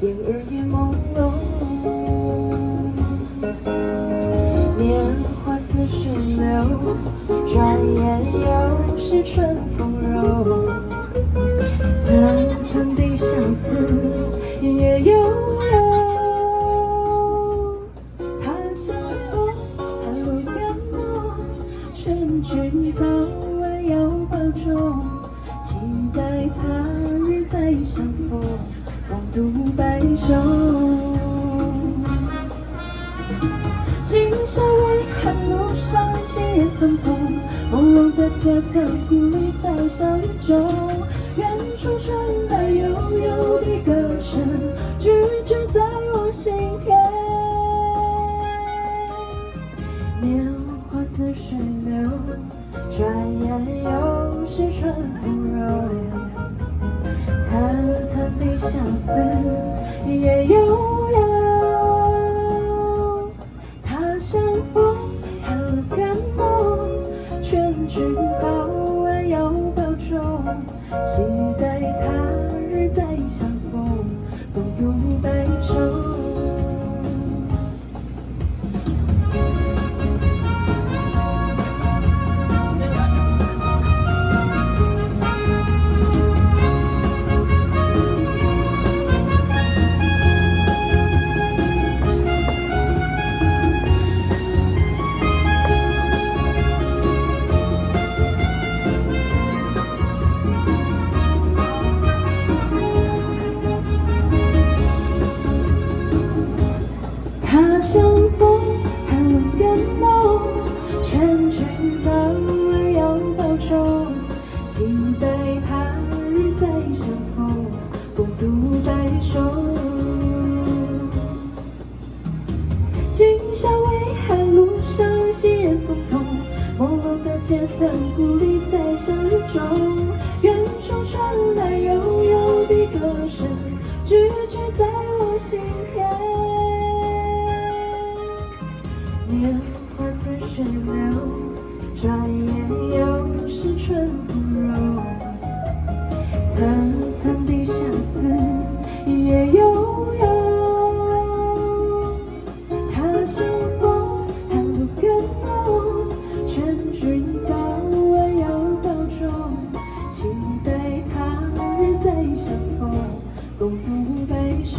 眼儿也朦胧。年华似水流，转眼又是春风柔。层层的相思也悠悠。他乡风，寒露感浓，劝君早晚要保重。期待他日再相逢，共度白首。今宵微寒路上，行人匆匆，朦胧的街灯孤立在小雨中。远处传来悠悠的歌声，句句在我心田。年华似水流，转眼又是春风柔。层层的相思也悠悠。他乡风，寒露感浓，劝君早晚要保重。期待他日再相逢，共度白首。他乡风，寒露感浓，劝君早晚要保重。期待他日再相逢，共度白首。今宵微寒路上，行人匆匆，朦胧的街灯孤立在小雨中。远处传来悠悠的歌声，句句在我心田。年华似水流，转眼又是春风柔。层层的相思也悠悠。他乡风，寒露感浓，劝君早晚要保重。期待他日再相逢，共度白首。